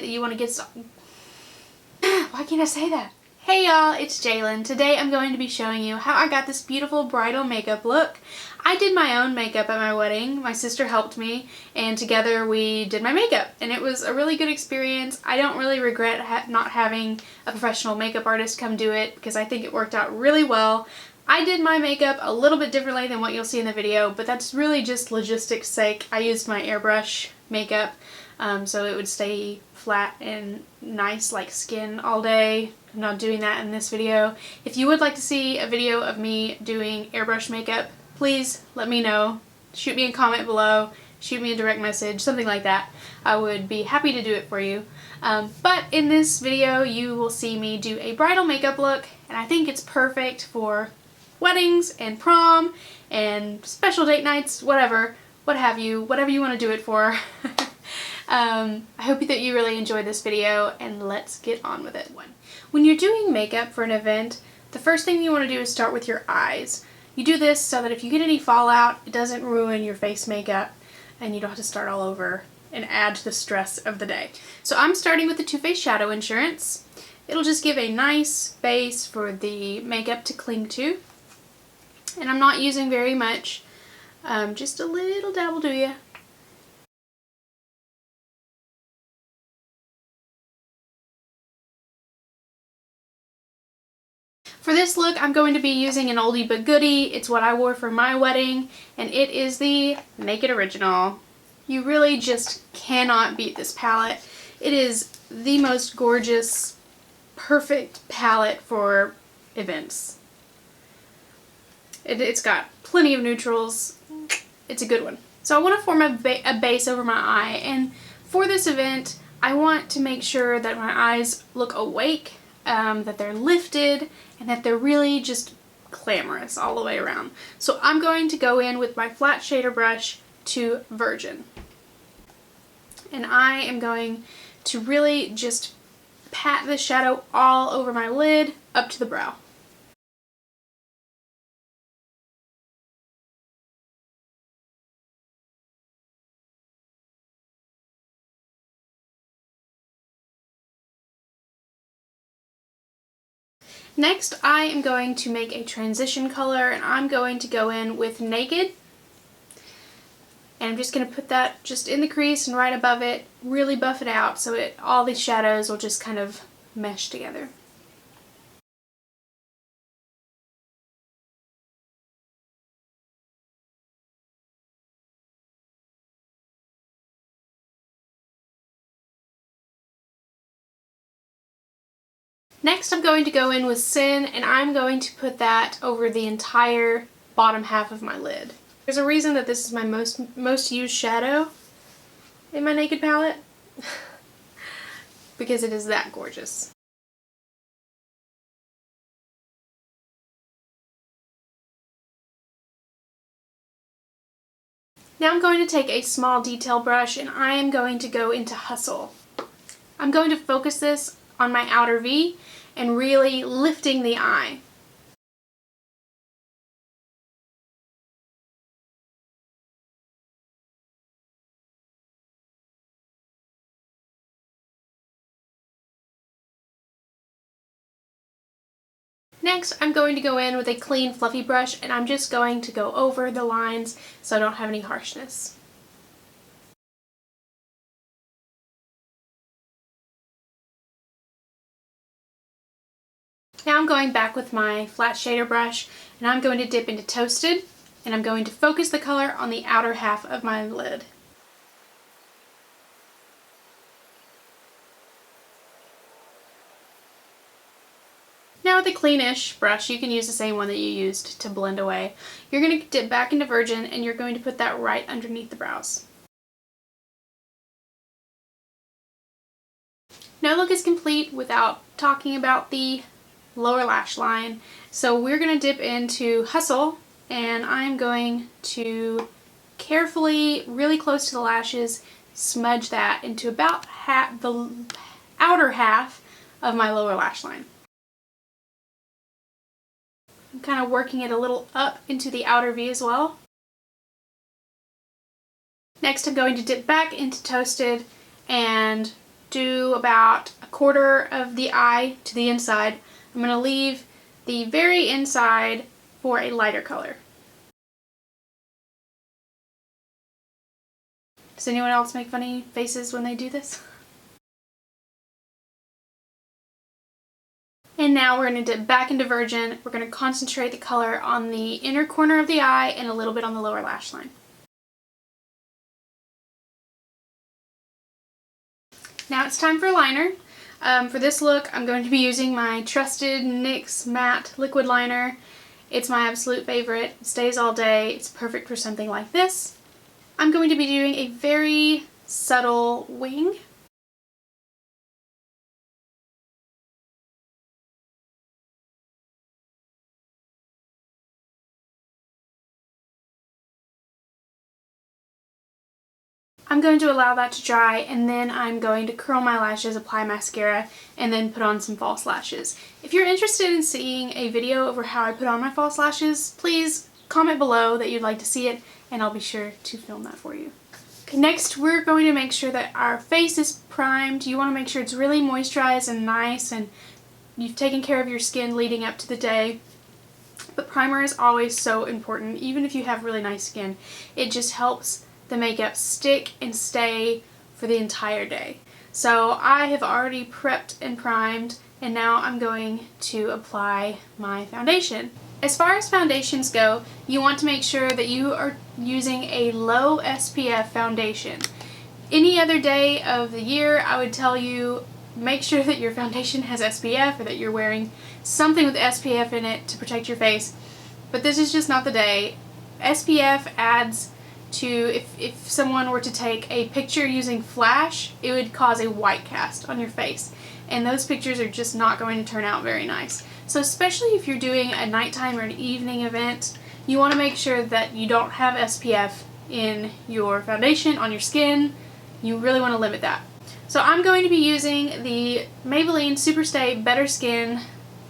that you want to get some... Why can't I say that? Hey y'all, it's Jalen. Today I'm going to be showing you how I got this beautiful bridal makeup look. I did my own makeup at my wedding. My sister helped me and together we did my makeup and it was a really good experience. I don't really regret not having a professional makeup artist come do it because I think it worked out really well. I did my makeup a little bit differently than what you'll see in the video, but that's really just logistics sake. I used my airbrush makeup so it would stay flat and nice like skin all day. I'm not doing that in this video. If you would like to see a video of me doing airbrush makeup, please let me know. Shoot me a comment below, shoot me a direct message, something like that. I would be happy to do it for you. But in this video you will see me do a bridal makeup look, and I think it's perfect for weddings and prom and special date nights, whatever you want to do it for. I hope that you really enjoyed this video and let's get on with it. When you're doing makeup for an event, the first thing you want to do is start with your eyes. You do this so that if you get any fallout, it doesn't ruin your face makeup and you don't have to start all over and add to the stress of the day. So I'm starting with the Too Faced Shadow Insurance. It'll just give a nice base for the makeup to cling to. And I'm not using very much, just a little dabble do ya. For this look, I'm going to be using an oldie but goodie. It's what I wore for my wedding, and it is the Naked Original. You really just cannot beat this palette. It is the most gorgeous, perfect palette for events. It's got plenty of neutrals. It's a good one. So I want to form a base over my eye, and for this event, I want to make sure that my eyes look awake, that they're lifted, and that they're really just glamorous all the way around. So I'm going to go in with my flat shader brush to Virgin. And I am going to really just pat the shadow all over my lid up to the brow. Next, I am going to make a transition color, and I'm going to go in with Naked. And I'm just going to put that just in the crease and right above it, really buff it out so all these shadows will just kind of mesh together. Next I'm going to go in with Sin, and I'm going to put that over the entire bottom half of my lid. There's a reason that this is my most used shadow in my Naked palette because it is that gorgeous. Now I'm going to take a small detail brush and I am going to go into Hustle. I'm going to focus this on my outer V and really lifting the eye. Next, I'm going to go in with a clean fluffy brush and I'm just going to go over the lines so I don't have any harshness. Now I'm going back with my flat shader brush and I'm going to dip into Toasted, and I'm going to focus the color on the outer half of my lid. Now with a cleanish brush, you can use the same one that you used to blend away. You're going to dip back into Virgin and you're going to put that right underneath the brows. No look is complete without talking about the lower lash line. So we're going to dip into Hustle, and I'm going to carefully, really close to the lashes, smudge that into about the outer half of my lower lash line. I'm kind of working it a little up into the outer V as well. Next I'm going to dip back into Toasted and do about a quarter of the eye to the inside. I'm going to leave the very inside for a lighter color. Does anyone else make funny faces when they do this? And now we're going to dip back into Virgin. We're going to concentrate the color on the inner corner of the eye and a little bit on the lower lash line. Now it's time for liner. For this look, I'm going to be using my trusted NYX Matte Liquid Liner. It's my absolute favorite. It stays all day. It's perfect for something like this. I'm going to be doing a very subtle wing. I'm going to allow that to dry, and then I'm going to curl my lashes, apply mascara, and then put on some false lashes. If you're interested in seeing a video over how I put on my false lashes, please comment below that you'd like to see it, and I'll be sure to film that for you. Okay, next we're going to make sure that our face is primed. You want to make sure it's really moisturized and nice, and you've taken care of your skin leading up to the day. But primer is always so important, even if you have really nice skin. It just helps the makeup stick and stay for the entire day. So I have already prepped and primed, and now I'm going to apply my foundation. As far as foundations go, you want to make sure that you are using a low SPF foundation. Any other day of the year, I would tell you make sure that your foundation has SPF, or that you're wearing something with SPF in it to protect your face. But this is just not the day. SPF adds to, if someone were to take a picture using flash, it would cause a white cast on your face, and those pictures are just not going to turn out very nice. So especially if you're doing a nighttime or an evening event, you want to make sure that you don't have SPF in your foundation, on your skin. You really want to limit that. So I'm going to be using the Maybelline SuperStay Better Skin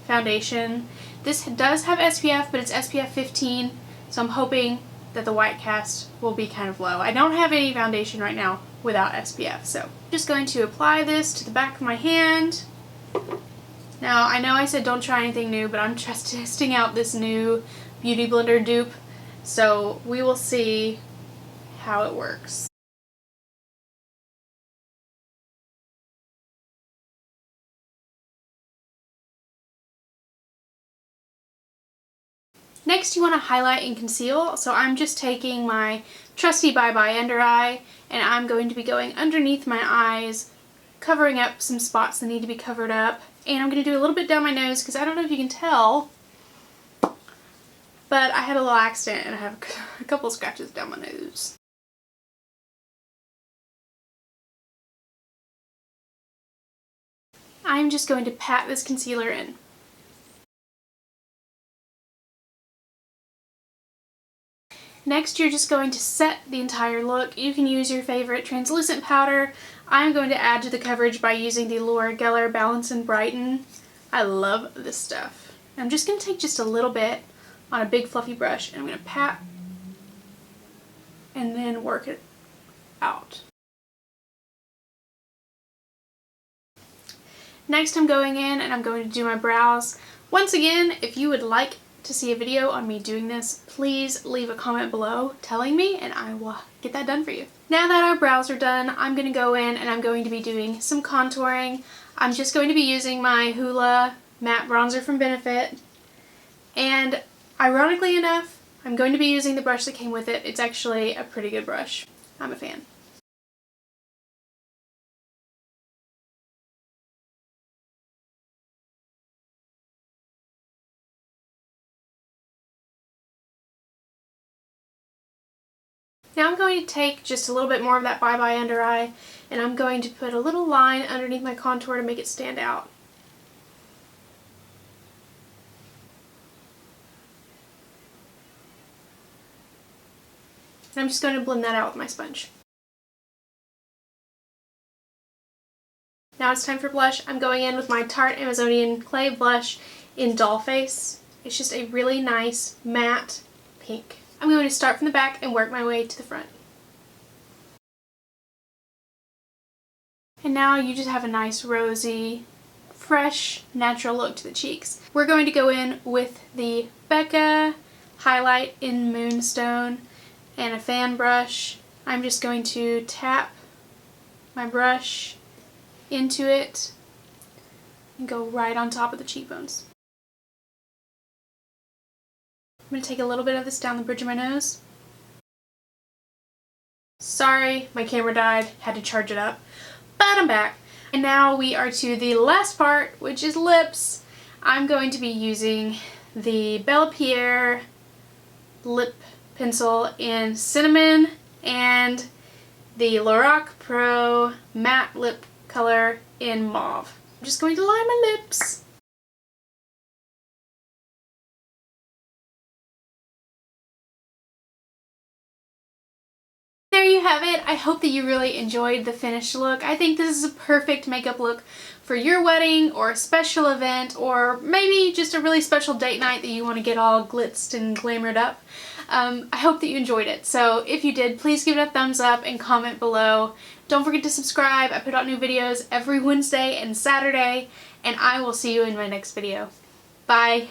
foundation. This does have SPF, but it's SPF 15, so I'm hoping that the white cast will be kind of low. I don't have any foundation right now without SPF, so I'm just going to apply this to the back of my hand. Now, I know I said don't try anything new, but I'm just testing out this new Beauty Blender dupe, so we will see how it works. Next, you want to highlight and conceal, so I'm just taking my trusty Bye Bye Undereye, and I'm going to be going underneath my eyes, covering up some spots that need to be covered up, and I'm going to do a little bit down my nose, because I don't know if you can tell, but I had a little accident and I have a couple scratches down my nose. I'm just going to pat this concealer in. Next, you're just going to set the entire look. You can use your favorite translucent powder. I'm going to add to the coverage by using the LORAC Balance and Brighten. I love this stuff. I'm just going to take just a little bit on a big fluffy brush, and I'm going to pat and then work it out. Next, I'm going in and I'm going to do my brows. Once again, if you would like to see a video on me doing this, please leave a comment below telling me, and I will get that done for you. Now that our brows are done, I'm going to go in and I'm going to be doing some contouring. I'm just going to be using my Hoola matte bronzer from Benefit, and ironically enough, I'm going to be using the brush that came with it. It's actually a pretty good brush. I'm a fan. Now I'm going to take just a little bit more of that Bye Bye Under Eye, and I'm going to put a little line underneath my contour to make it stand out. And I'm just going to blend that out with my sponge. Now it's time for blush. I'm going in with my Tarte Amazonian Clay blush in Dollface. It's just a really nice matte pink. I'm going to start from the back and work my way to the front. And now you just have a nice rosy, fresh, natural look to the cheeks. We're going to go in with the BECCA highlight in Moonstone and a fan brush. I'm just going to tap my brush into it and go right on top of the cheekbones. I'm going to take a little bit of this down the bridge of my nose. Sorry, my camera died, had to charge it up, but I'm back. And now we are to the last part, which is lips. I'm going to be using the Bella Pierre lip pencil in Cinnamon and the LORAC Pro matte lip color in Mauve. I'm just going to line my lips. There you have it. I hope that you really enjoyed the finished look. I think this is a perfect makeup look for your wedding or a special event, or maybe just a really special date night that you want to get all glitzed and glamored up. I hope that you enjoyed it. So if you did, please give it a thumbs up and comment below. Don't forget to subscribe. I put out new videos every Wednesday and Saturday, and I will see you in my next video. Bye!